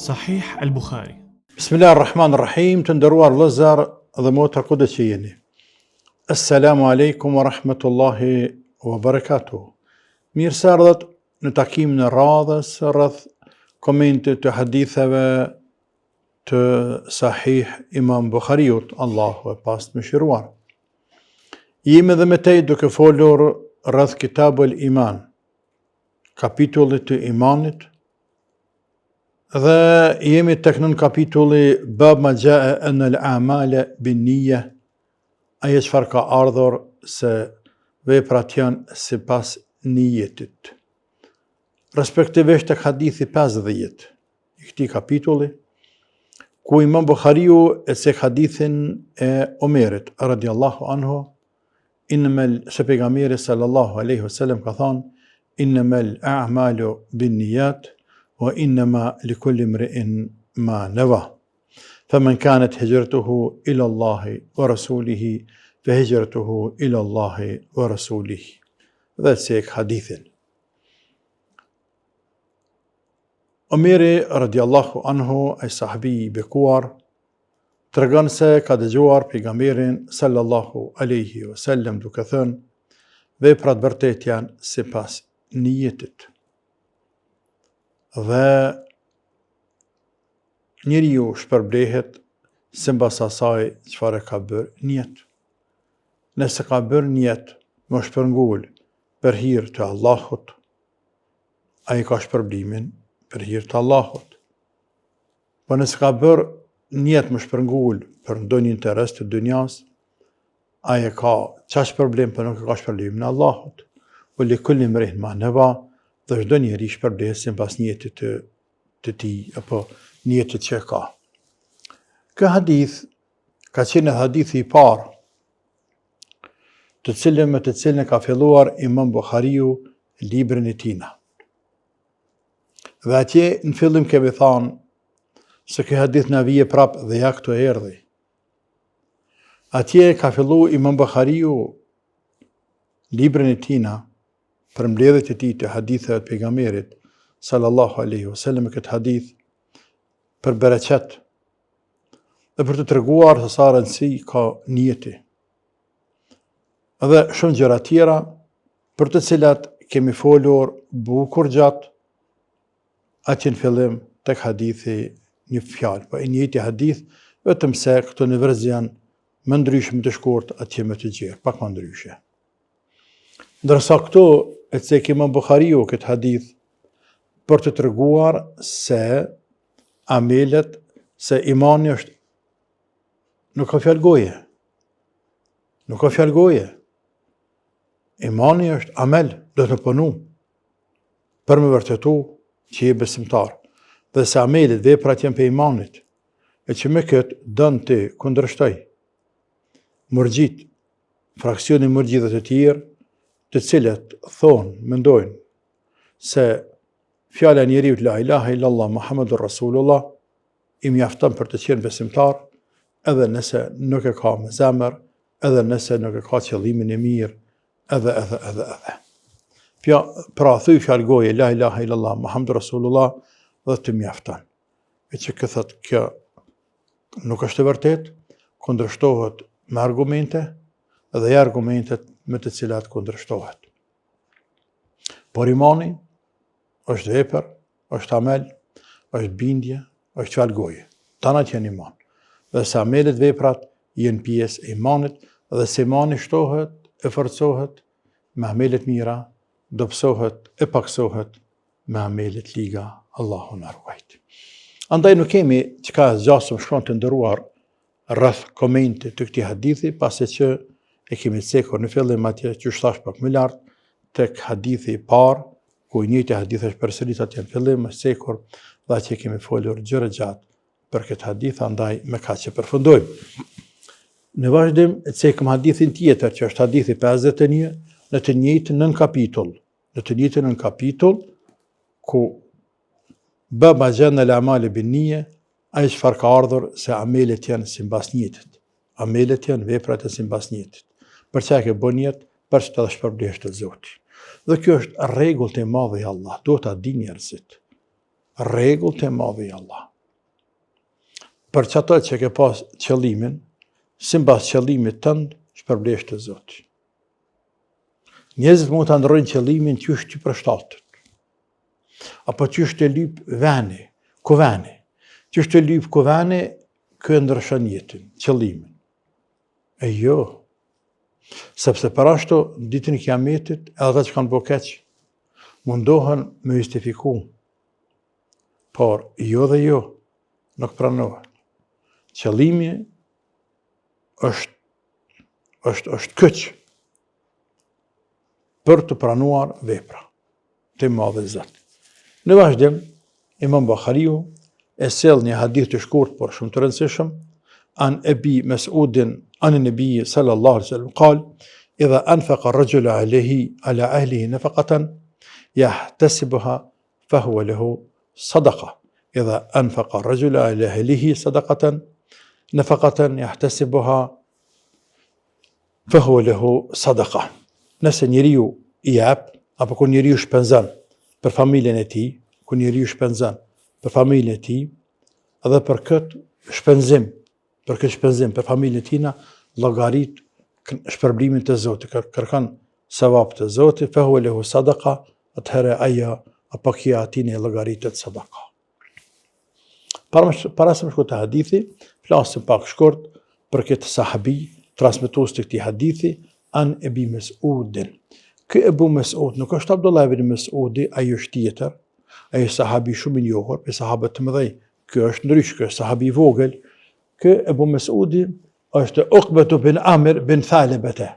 Sahih al-Bukhari. Bismillahirrahmanirrahim, të nderuar vëllezër dhe motra kudo që jeni. Assalamu alaikum wa rahmatullahi wa barakatuh. Mirë se ardhët në takimin e radhës rreth komentit të haditheve të Sahih Imam Bukhariut, Allahu e past mëshiruar. Jemi dhe me tej duke folur rreth Kitabul Iman, kapitullit të imanit, dhe jemi tek nën kapitulli bab ma jaa an al a'mala bin niyya, ajo çfarë ka ardhur se veprat janë sipas niyetit. Respektivisht tek hadithi 50 i këtij kapitulli, ku Imam Bukhariu e cek hadithin e Omerit radiallahu anhu, se pejgamberi sallallahu alaihi wasallam ka thonë, innamal a'malu bin niyat wa innama likulli imri'in ma nawa. Faman kanat hijratuhu ila Allahi wa rasulihi fa hijratuhu ila Allahi wa rasulihi. Dhe cek hadithin. Omeri radiallahu anhu, ai sahabi i bekuar, tregon se ka dëgjuar pejgamberin sallallahu alaihi wasallam duke thënë, veprat vërtet janë sipas niyetit. Dhe njeriu shpërblehet sipas asaj çfarë ka bërë niyet. Nëse ka bërë niyet më shpërngul për hir të Allahut, ai ka shpërblimin për hir të Allahut. Po nëse ka bërë niyet më shpërngul për ndonjë interes të dunjas, ai ka çfarë shpërblim, por nuk ka shpërblimin e Allahut. O li kulli imri'in ma nawa, dhe çdo njeri shpërblehet sipas niyetit të tij apo niyetit që ka. Ky hadith ka qenë hadithi i parë të cilën ka filluar Imam Bukhariu librin e tij. Dhe atje në fillim kemi thënë se ky hadith na vije prap dhe ja këtu erdhi. Atje ka filluar Imam Bukhariu librin e tij për mbledhjet e tij të haditheve të pejgamberit sallallahu alaihi wasallam, këtë hadith për bereqet dhe për të treguar se sa rëndësi ka niyeti. Dhe shumë gjëra tjera për të cilat kemi folur bukur gjatë atje në fillim tek hadithi një fjalë, po i njëjti hadith, vetëm se këto në verzi janë më ndryshe, më të shkurt, atje më të gjerë, pak më ndryshe. Ndërsa këtu e cek Imam Bukhariu këtë hadith për të treguar se amelet, se imani është, nuk ka fjalë goje. Nuk ka fjalë goje. Imani është amel, do të punu për me vërtetu që je besimtar. Dhe se amelet, veprat janë për imanit, e që me këtë dënë të kundërshtoj murgjit, fraksioni murgjit dhe të tjerë, të cilët thonë, mendojnë se fjala e njeriut la ilaha illallah Muhammadur Rasulullah i mjafton për të qenë besimtar, edhe nëse nuk e ka me zemër, edhe nëse nuk e ka qëllimin e mirë, edhe. Pra thuj fjalë goje la ilaha illallah Muhammadur Rasulullah dhe të mjafton. E që këthët kjo nuk është e vërtet, kundërshtohet me argumente, dhe argumentet me të cilat kundërshtohet. Por imani është vepër, është amel, është bindje, është fjalë goje. Tanat janë iman. Dhe se amelet, veprat janë pjesë e imanit, dhe se imani shtohet, e forcohet me amelet mira, dobësohet e paksohet me amelet liga. Allahu na ruajt. Andaj nuk kemi që ka zgjasëm shkron të ndëruar rreth komentit të këtij hadithi, pasi që e kemi cekur në fillim atje që shtash pak më lart tek hadithi i parë, ku i njëjti hadith është përsërit atje në fillim, është cekur dhe atje kemi folur gjëra gjatë për këtë hadith, andaj me kaq që përfundojmë. Në vazhdim e cekëm hadithin tjetër, që është hadithi 51, në të njëjtin nën kapitull, ku bab ma jaa al a'mal bin niyya, ai çfarë ka ardhur se amelet janë sipas niyetit. Amelet janë, veprat janë sipas niyetit. Për çka ke bën niyet, për çka të shpërblesh te Zoti. Dhe kjo është rregull e madhe e Allah, do ta di njerëzit. Rregull e madhe e Allah. për çato që ke pas qëllimin, sipas qëllimit tënd, shpërblesh te Zoti. Njerëzit mund të ndrojnë qëllimin qysh ti përshtatet. Apo qysh të lyp veni, ku veni. Qysh të lyp ku veni, kë ndryshon jetën, qëllimin. E jo. Sepse për ashtu, ditën e kiametit, edhe ata që kanë bo keq, mundohen me justifiku. Por jo dhe jo, nuk pranohet. Qëllimi është këq për të pranuar vepra të madhe Zot. Në vazhdim, Imam Buhariu e sjell një hadith të shkurt por shumë të rëndësishëm an Abi Mas'udin an an-nabi sallallahu alaihi wasallam قال إذا أنفق الرجل على أهله نفقة يحتسبها فهو له صدقة إذا أنفق الرجل على أهله صدقة نفقة يحتسبها فهو له صدقة. Nëse njeriu i jep, apo kur njeriu shpenzon për familjen e tij, kur njeriu shpenzon për familjen e tij, edhe për këtë shpenzim, për familjen e tina, llogarit shpërblimin të Zotit, kërkon sevap të Zotit, fa huwa lahu sadaqa, atëherë ajo apo kia atij në llogaritet sadaqa. Para se më shkoj te hadithi, flasim pak shkurt për këtë sahabi, transmetues të këtij hadithi, an Abi Mas'udin. Ky Abu Mas'ud nuk është Abdullah ibn Mas'udi, ai është tjetër, ai është sahabi shumë i njohur, për sahabët të mëdhej. Ky është ndryshe, ky është sahabi i vogël. Ky Abu Mas'udi është Uqbatu bin Amir bin Thalibata.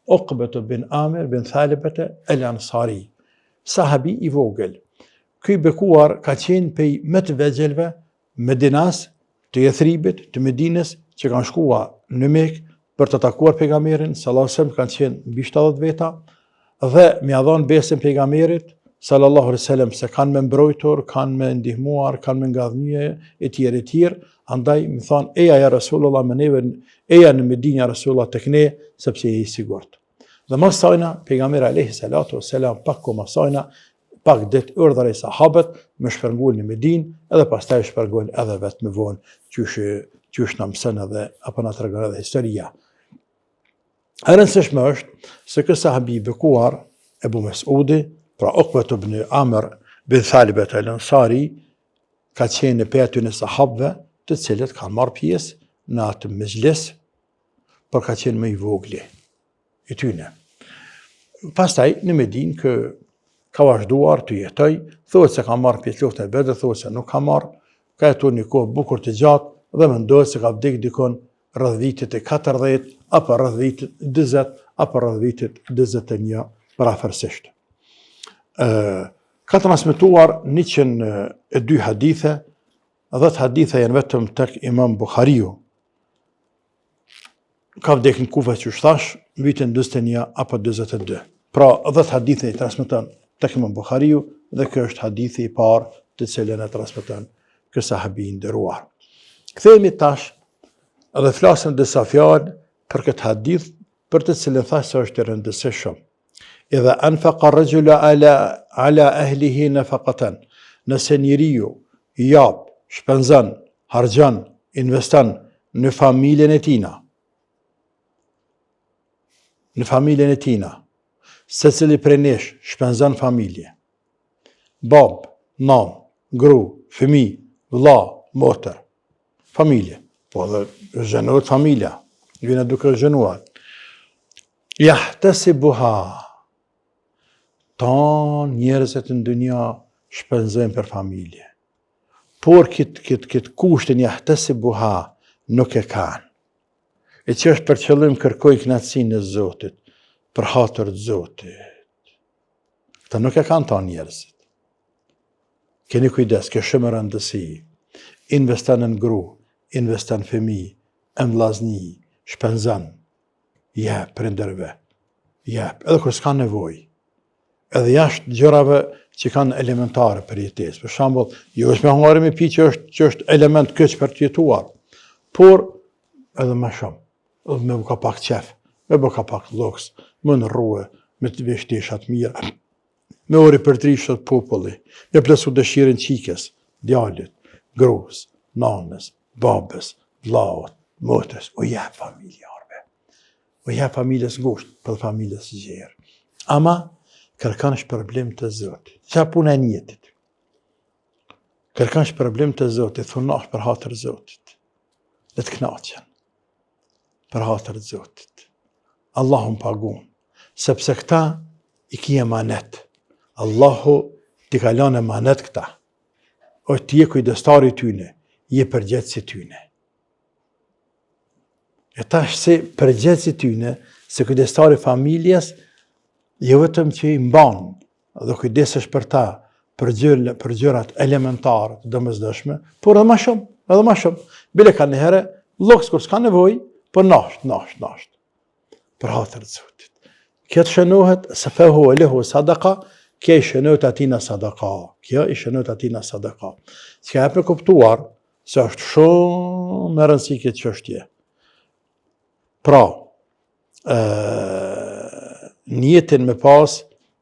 Uqbatu bin Amir bin Thalibata al-Ansari. Sahabi i vogël. Ky bekuar ka qenë pej më të vegjëlve Medinas, të Jethribit, të Medinës, që kanë shkuar në Mekë për të takuar pejgamberin sallallahu alaihi wasallam, kanë qenë mbi 70 veta dhe m'ia dhënë besën pejgamberit sallallahu alaihi wasallam se kanë me mbrojtur, kanë me ndihmuar, kanë me ngadhnje e tjerë. Andaj më thonë, eja ja Rasulullah me neve, eja në Medinë ja Rasulullah tek ne, sepse je i sigurt. Dhe mas sajna, pejgamberi alaihi salatu wasalam pak koma sajna, pak det urdhërai sahabët me shpërngul në Medinë, edhe pastaj shpërngul edhe vetë me vonë, qysh na mëson edhe apo na tregon edhe historia. E rëndësishme është se ky sahabi bekuar, Abu Mas'udi, pra Uqbatu ibn Amr bin Thalibah al-Ansari, ka qenë për aty në sahabëve të cilët kanë marrë pjesë në atë mezhlis, por ka qenë më i vogli i tyne. Pastaj në Medinë kë ka vazhduar të jetoj, thuhet se ka marrë pjesë luftën e Bedrit, thuhet se nuk ka marrë, ka jetuar një kohë bukur të gjatë dhe mendohet se ka vdekur dikon rreth vitit e 40 apo rreth vitit 40 apo rreth vitit 41 parafërsisht. Ka transmetuar 102 hadithe, 10 hadithe janë vetëm tek Imam Buhariu. Ka vdekur në Kufë, që thash, në vitin 41 apo 42. Pra 10 hadithe i transmeton tek Imam Buhariu dhe ky është hadithi i parë të cilën e transmeton ky sahabi i nderuar. Kthehemi tash dhe flasim disa fjalë për këtë hadith, për të cilën thash se është i rëndësishëm. Idha anfaqa ar-rajulu ala ahlihi nafaqatan. Nëse njeriu jap, shpenzon, harxhon, investon në familjen e tina. Në familjen e tina. Secili prej nesh shpenzon familje. Bab, nam, gru, fëmijë, vëlla, motër. Familje. Po dhe zhenohet familja. Vjen duke zhenuar. Yahtasibuha. Ta njerëzit në dunja shpenzojnë për familje. Por këtë kushtin yahtasibuha nuk e kanë. E që është për qëllim kërkoj kënaqësinë e Zotit, për hatër të Zotit. Ta nuk e kanë ta njerëzit. Keni kujdes, kjo shumë rëndësi. Investon në gru, investon në fëmijë, në vllazni, shpenzon. Jep prindërve. Jep, edhe kur s'ka nevojë. Edhe jashtë gjërave që kanë elementare për jetesë. Për shembull, jo është me hangare me pi që është element keq për të jetuar, por edhe më shumë, edhe me ka pak qef, me ka pak lloks, më në rrugë, me të veshteshat mira, me ori për trishat populli, me plesu dëshirën qikës, djalit, grus, nanës, babës, vllaut, motrës, u jep familjarëve. U jep familjes ngushtë, për familjes gjerë. Ama kërkon shpërblim të Zotit. Qa puna e njetit? Kërkon shpërblim të Zotit, thunash për hatër Zotit. Dhe të knaqen. Për hatër Zotit. Allahu më pagun. Sepse këta i ki emanet. Allahu t'i ka lënë emanet këta. O ti je kujdestari tyne, je përgjegjësi tyne. E tash se përgjegjësi tyne, se kujdestari familjes, jo vetëm që i mban dhe kujdesesh për ta, për gjërat elementare të domosdoshme, por edhe më shumë. Bile ka një herë, lloks kur s'ka nevojë, po nasht. Për hatër të Zotit. Kjo të shënohet se fehu e lehu sadaka, kjo i shënohet atina sadaka. Që ka e për kuptuar, se është shumë me rëndësi këtë çështje. Pra, njetin me pas,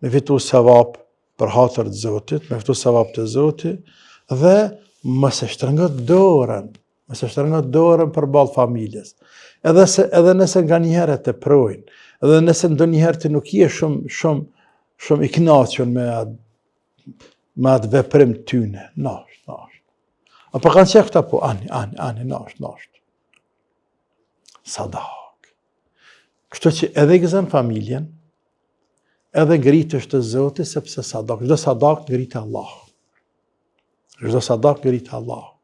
me fitu sevap për hatër të Zotit, me fitu sevap të Zotit, dhe mëse shtrëngot dorën për balë familjes. Edhe nëse nga njëherë të projnë, edhe nëse ndo njëherë të nuk je shumë i knaqën me atë veprim tyne, nasht. Apo kanë që këta po, ani, nasht. Sadak. Kështu që edhe gëzën familjen, edhe ngritësh të Zotit, sepse sadak, çdo sadak ngritë Allah.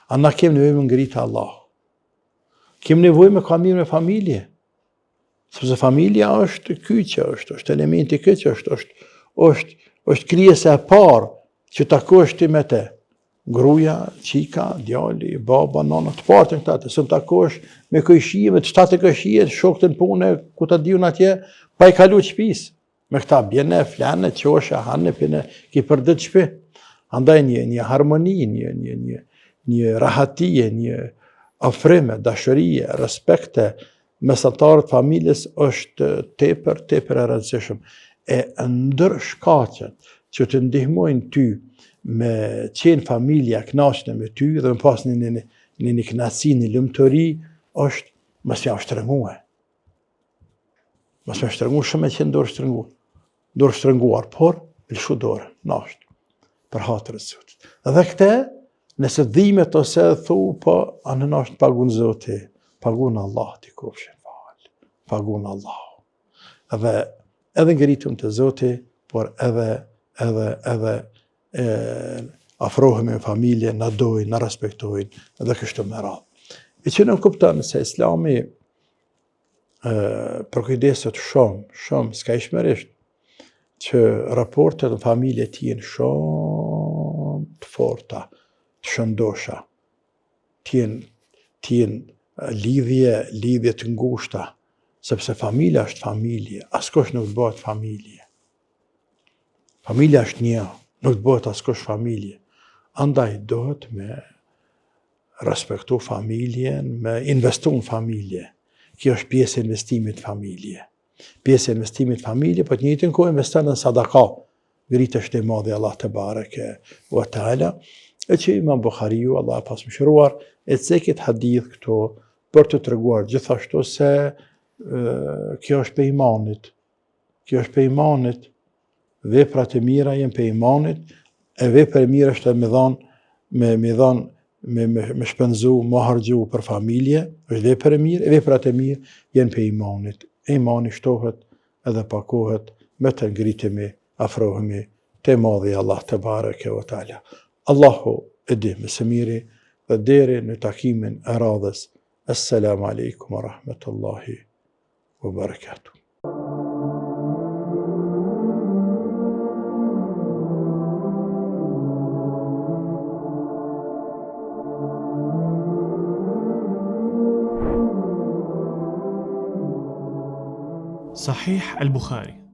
A na kem nevojë me ngritë Allah. Kem nevojë me ka mirë me familje. Sepse familja është kyçe, është elementi kyç, është krijesa e parë që takohesh ti me te. Gruaja, qika, djali, baba, nana, të partë këta, të së takohesh me këjshije, me të shtatë këjshije, shoktën pune, ku ta diun atje, pa i kalu shtëpisë. Me këta bjene, flane, qoshe, hanë, pine, ki përdit shpi. Andaj një harmoni, një rahatije, një ofrime, dashërije, respekte, mesatarët familjes është tepër e rëndësishëm. E ndër shkaqet që të ndihmojnë ty me qenë familja knaqne me ty dhe me pas një knaqësi, një lumturi, është mos ja shtrengue. Mos me shtrengu shumë e qenë dorë shtrënguar, por lëshu dorë, nasht, për hatër të Zotit. Dhe këte, nëse dhimet ose thu, po, anë nasht pagun Zoti, pagun Allah t'i kopshin falë, pagun Allah. Edhe ngritëm të Zoti, por edhe afrohemi me familje, na dojnë, na respektojnë, edhe kështu me radhë. E që në kupton se Islami përkujdeset shumë skajshmërisht që raportet në familje t'jenë shumë të forta, të shëndosha, t'jenë lidhje të ngushta, sepse familja është familje, askush nuk të bëhet familje. Familja është një, nuk të bëhet askush familje. Andaj dohet me respektu familjen, me investu në familje. Kjo është pjesë e investimit familje. Pjesë e investimit familje, po të njëjtën kohë investon në sadaka. Ngritësh te madhi Allah te bareke wa taala. E që Imam Buhariu, Allah e pas mëshiruar, e cekit hadith këto për të treguar gjithashtu se kjo është pe imanit. Kjo është pe imanit. Veprat e mira janë pe imanit, e vepra e mira është me shpenzu, me harxhu për familje, është vepër e mirë, e veprat e mirë janë pe imanit. E imani shtohet edhe pakohet me të ngritemi, afrohemi te madhi Allah te bareke wa taala. Allahu e di me së miri dhe deri në takimin e radhës. Assalamu alaikum wa rahmatullahi wa barakatuh. صحيح البخاري